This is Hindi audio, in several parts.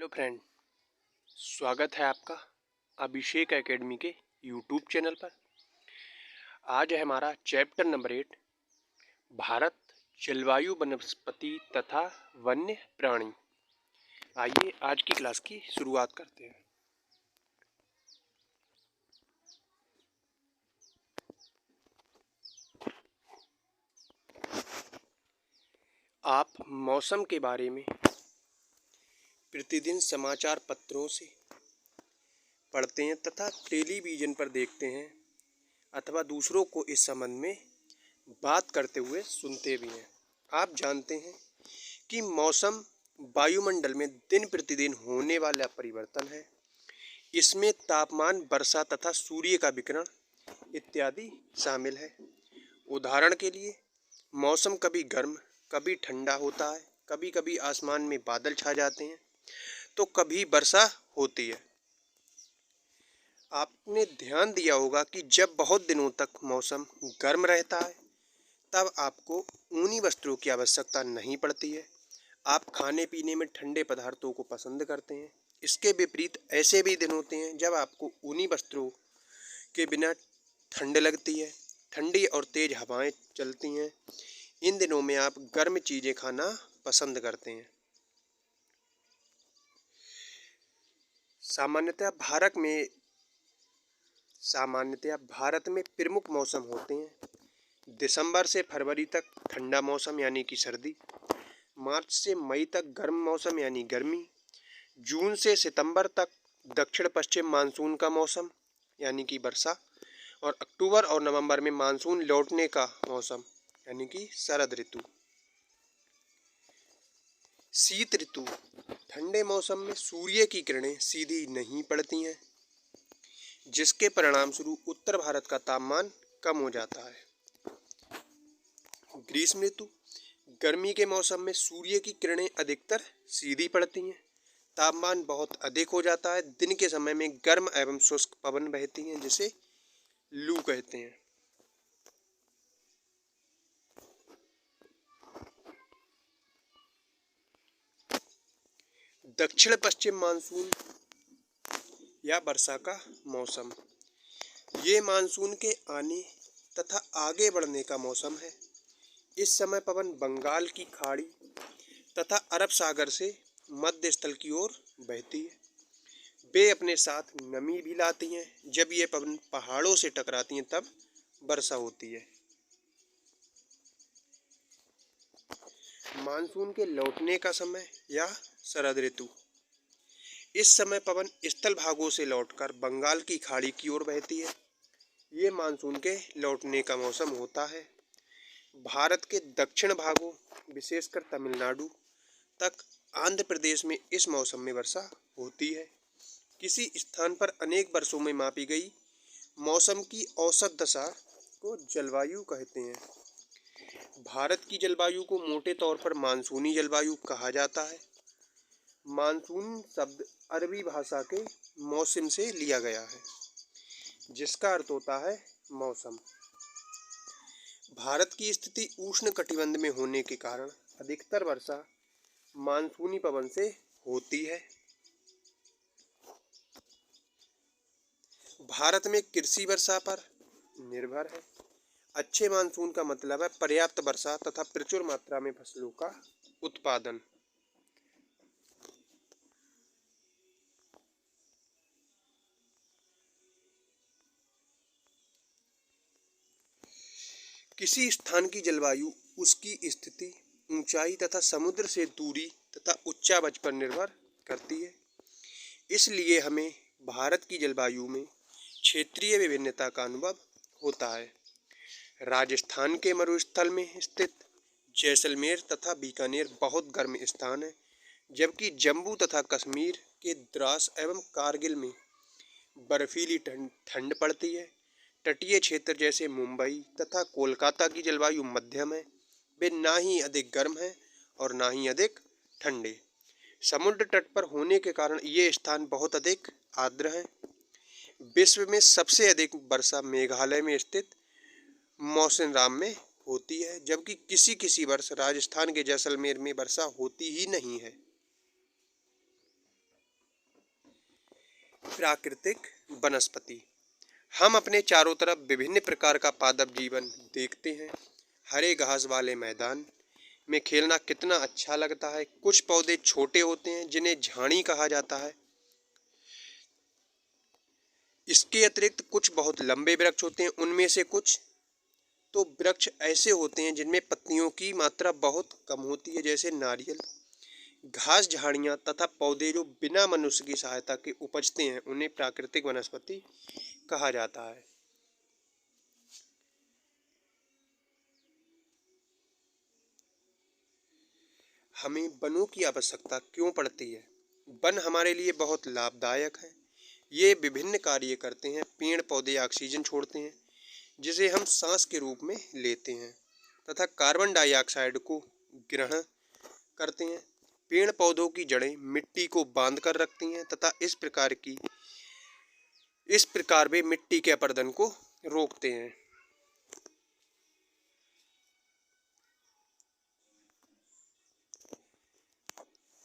हेलो फ्रेंड, स्वागत है आपका अभिषेक एकेडमी के यूट्यूब चैनल पर। आज है हमारा चैप्टर नंबर 8, भारत, जलवायु, वनस्पति तथा वन्य प्राणी। आइए आज की क्लास की शुरुआत करते हैं। आप मौसम के बारे में प्रतिदिन समाचार पत्रों से पढ़ते हैं तथा टेलीविज़न पर देखते हैं अथवा दूसरों को इस संबंध में बात करते हुए सुनते भी हैं। आप जानते हैं कि मौसम वायुमंडल में दिन प्रतिदिन होने वाला परिवर्तन है। इसमें तापमान, वर्षा तथा सूर्य का विकिरण इत्यादि शामिल है। उदाहरण के लिए मौसम कभी गर्म कभी ठंडा होता है, कभी कभी आसमान में बादल छा जाते हैं तो कभी वर्षा होती है। आपने ध्यान दिया होगा कि जब बहुत दिनों तक मौसम गर्म रहता है तब आपको ऊनी वस्त्रों की आवश्यकता नहीं पड़ती है। आप खाने पीने में ठंडे पदार्थों को पसंद करते हैं। इसके विपरीत ऐसे भी दिन होते हैं जब आपको ऊनी वस्त्रों के बिना ठंड लगती है, ठंडी और तेज हवाएं चलती हैं। इन दिनों में आप गर्म चीज़ें खाना पसंद करते हैं। सामान्यतः भारत में प्रमुख मौसम होते हैं। दिसंबर से फरवरी तक ठंडा मौसम यानी कि सर्दी, मार्च से मई तक गर्म मौसम यानी गर्मी, जून से सितंबर तक दक्षिण पश्चिम मानसून का मौसम यानी कि वर्षा, और अक्टूबर और नवंबर में मानसून लौटने का मौसम यानी कि शरद ऋतु। शीत ऋतु, ठंडे मौसम में सूर्य की किरणें सीधी नहीं पड़ती हैं, जिसके परिणाम स्वरूप उत्तर भारत का तापमान कम हो जाता है। ग्रीष्म ऋतु, गर्मी के मौसम में सूर्य की किरणें अधिकतर सीधी पड़ती हैं, तापमान बहुत अधिक हो जाता है। दिन के समय में गर्म एवं शुष्क पवन बहती हैं, जिसे लू कहते हैं। दक्षिण पश्चिम मानसून या वर्षा का मौसम, ये मानसून के आने तथा आगे बढ़ने का मौसम है। इस समय पवन बंगाल की खाड़ी तथा अरब सागर से मध्य स्थल की ओर बहती है। वे अपने साथ नमी भी लाती हैं। जब ये पवन पहाड़ों से टकराती हैं तब वर्षा होती है। मानसून के लौटने का समय या शरद ऋतु, इस समय पवन स्थल भागों से लौटकर बंगाल की खाड़ी की ओर बहती है। ये मानसून के लौटने का मौसम होता है। भारत के दक्षिण भागों, विशेषकर तमिलनाडु तक आंध्र प्रदेश में इस मौसम में वर्षा होती है। किसी स्थान पर अनेक वर्षों में मापी गई मौसम की औसत दशा को जलवायु कहते हैं। भारत की जलवायु को मोटे तौर पर मानसूनी जलवायु कहा जाता है। मानसून शब्द अरबी भाषा के मौसम से लिया गया है, जिसका अर्थ होता है मौसम। भारत की स्थिति उष्ण कटिबंध में होने के कारण अधिकतर वर्षा मानसूनी पवन से होती है। भारत में कृषि वर्षा पर निर्भर है। अच्छे मानसून का मतलब है पर्याप्त वर्षा तथा प्रचुर मात्रा में फसलों का उत्पादन। किसी स्थान की जलवायु उसकी स्थिति, ऊंचाई तथा समुद्र से दूरी तथा उच्चावच पर निर्भर करती है। इसलिए हमें भारत की जलवायु में क्षेत्रीय विभिन्नता का अनुभव होता है। राजस्थान के मरुस्थल में स्थित जैसलमेर तथा बीकानेर बहुत गर्म स्थान है, जबकि जम्मू तथा कश्मीर के द्रास एवं कारगिल में बर्फीली ठंड पड़ती है। तटीय क्षेत्र जैसे मुंबई तथा कोलकाता की जलवायु मध्यम है। वे ना ही अधिक गर्म हैं और ना ही अधिक ठंडे। समुद्र तट पर होने के कारण ये स्थान बहुत अधिक आर्द्र हैं। विश्व में सबसे अधिक वर्षा मेघालय में स्थित मौसिनराम में होती है, जबकि किसी किसी वर्ष राजस्थान के जैसलमेर में वर्षा होती ही नहीं है। प्राकृतिक वनस्पति। हम अपने चारों तरफ विभिन्न प्रकार का पादप जीवन देखते हैं। हरे घास वाले मैदान में खेलना कितना अच्छा लगता है। कुछ पौधे छोटे होते हैं जिन्हें झाड़ी कहा जाता है। इसके अतिरिक्त कुछ बहुत लंबे वृक्ष होते हैं। उनमें से कुछ तो वृक्ष ऐसे होते हैं जिनमें पत्तियों की मात्रा बहुत कम होती है, जैसे नारियल। घास, झाड़ियाँ तथा पौधे जो बिना मनुष्य की सहायता के उपजते हैं, उन्हें प्राकृतिक वनस्पति कहा जाता है। हमें वनों की आवश्यकता क्यों पड़ती है? वन हमारे लिए बहुत लाभदायक है। ये विभिन्न कार्य करते हैं। पेड़ पौधे ऑक्सीजन छोड़ते हैं जिसे हम सांस के रूप में लेते हैं तथा कार्बन डाइऑक्साइड को ग्रहण करते हैं। पेड़ पौधों की जड़ें मिट्टी को बांध कर रखती हैं तथा इस प्रकार वे मिट्टी के अपरदन को रोकते हैं।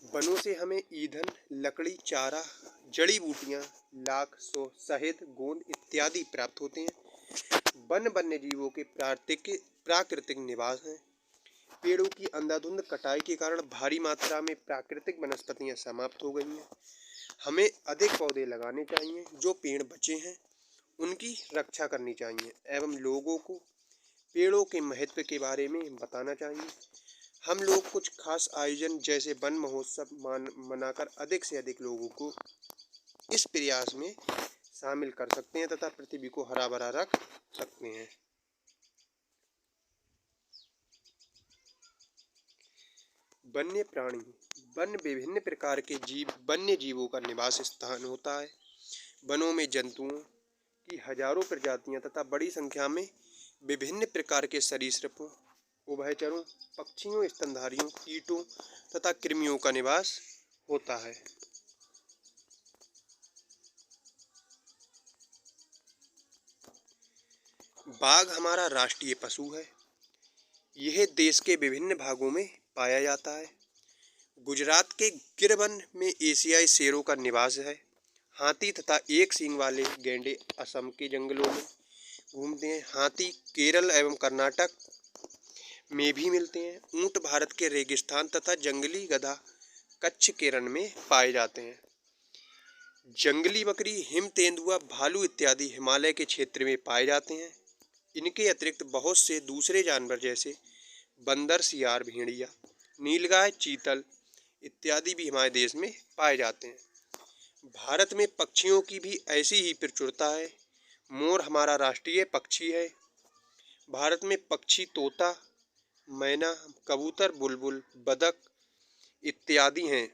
वनों से हमें ईंधन, लकड़ी, चारा, जड़ी बूटियां, लाख, शहद, गोंद इत्यादि प्राप्त होते हैं। वन वन्य जीवों के प्राकृतिक निवास हैं। पेड़ों की अंधाधुंध कटाई के कारण भारी मात्रा में प्राकृतिक वनस्पतियां समाप्त हो गई हैं। हमें अधिक पौधे लगाने चाहिए। जो पेड़ बचे हैं उनकी रक्षा करनी चाहिए एवं लोगों को पेड़ों के महत्व के बारे में बताना चाहिए। हम लोग कुछ खास आयोजन जैसे वन महोत्सव मनाकर अधिक से अधिक लोगों को इस प्रयास में शामिल कर सकते हैं तथा पृथ्वी को हरा भरा रख सकते हैं। वन्य प्राणी। वन विभिन्न प्रकार के वन्य जीवों का निवास स्थान होता है। वनों में जंतुओं की हजारों प्रजातियां तथा बड़ी संख्या में विभिन्न प्रकार के सरीसृपों, उभयचरों, पक्षियों, स्तनधारियों, कीटों तथा कृमियों का निवास होता है। बाघ हमारा राष्ट्रीय पशु है। यह देश के विभिन्न भागों में पाया जाता है। गुजरात के गिर वन में एशियाई शेरों का निवास है। हाथी तथा एक सींग वाले गैंडे असम के जंगलों में घूमते हैं। हाथी केरल एवं कर्नाटक में भी मिलते हैं। ऊंट भारत के रेगिस्तान तथा जंगली गधा कच्छ केरल में पाए जाते हैं। जंगली बकरी, हिम तेंदुआ, भालू इत्यादि हिमालय के क्षेत्र में पाए जाते हैं। इनके अतिरिक्त बहुत से दूसरे जानवर जैसे बंदर, सियार, भेड़िया, नीलगाय, चीतल इत्यादि भी हमारे देश में पाए जाते हैं। भारत में पक्षियों की भी ऐसी ही प्रचुरता है। मोर हमारा राष्ट्रीय पक्षी है। भारत में पक्षी तोता, मैना, कबूतर, बुलबुल, बतख इत्यादि हैं।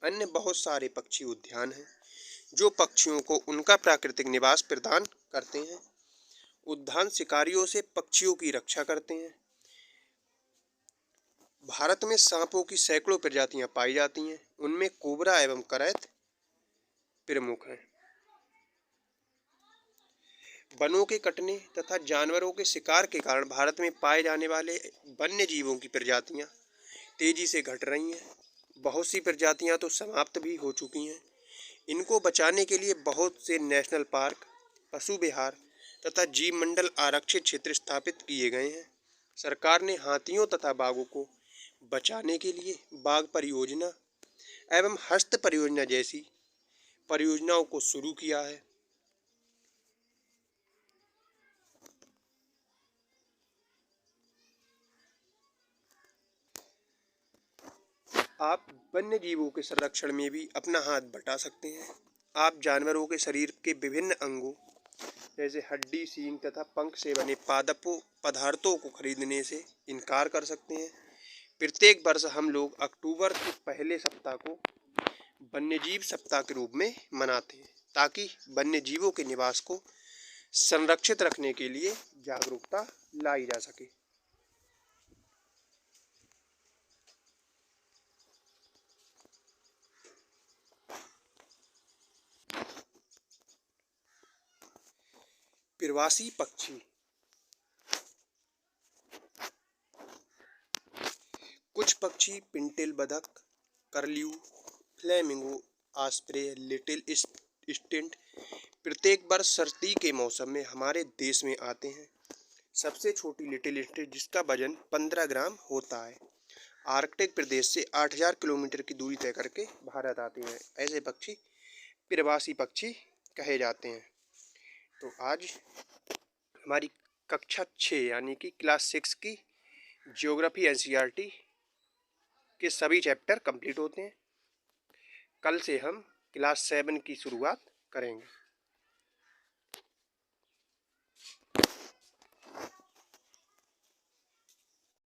अन्य बहुत सारे पक्षी उद्यान हैं जो पक्षियों को उनका प्राकृतिक निवास प्रदान करते हैं। उद्यान शिकारियों से पक्षियों की रक्षा करते हैं। भारत में सांपों की सैकड़ों प्रजातियां पाई जाती हैं। उनमें कोबरा एवं करैत प्रमुख हैं। वनों के कटने तथा जानवरों के शिकार के कारण भारत में पाए जाने वाले वन्य जीवों की प्रजातियां तेजी से घट रही हैं। बहुत सी प्रजातियां तो समाप्त भी हो चुकी हैं। इनको बचाने के लिए बहुत से नेशनल पार्क, पशु विहार तथा जीव मंडल आरक्षित क्षेत्र स्थापित किए गए हैं। सरकार ने हाथियों तथा बाघों को बचाने के लिए बाघ परियोजना एवं हस्त परियोजना जैसी परियोजनाओं को शुरू किया है। आप वन्य जीवों के संरक्षण में भी अपना हाथ बटा सकते हैं। आप जानवरों के शरीर के विभिन्न अंगों जैसे हड्डी, सींग तथा पंख से बने पदार्थों को खरीदने से इनकार कर सकते हैं। प्रत्येक वर्ष हम लोग अक्टूबर के पहले सप्ताह को वन्यजीव सप्ताह के रूप में मनाते हैं ताकि वन्य जीवों के निवास को संरक्षित रखने के लिए जागरूकता लाई जा सके। प्रवासी पक्षी। कुछ पक्षी पिंटेल बतख, करल्यू, फ्लेमिंगो ऑस्प्रे, लिटिल स्टिंट प्रत्येक वर्ष सर्दी के मौसम में हमारे देश में आते हैं। सबसे छोटी लिटिल स्टिंट जिसका वजन 15 ग्राम होता है, आर्कटिक प्रदेश से 8000 किलोमीटर की दूरी तय करके भारत आते हैं। ऐसे पक्षी प्रवासी पक्षी कहे जाते हैं। तो आज हमारी कक्षा 6 यानी कि क्लास 6 की ज्योग्राफी एनसीईआरटी के सभी चैप्टर कंप्लीट होते हैं। कल से हम क्लास 7 की शुरुआत करेंगे।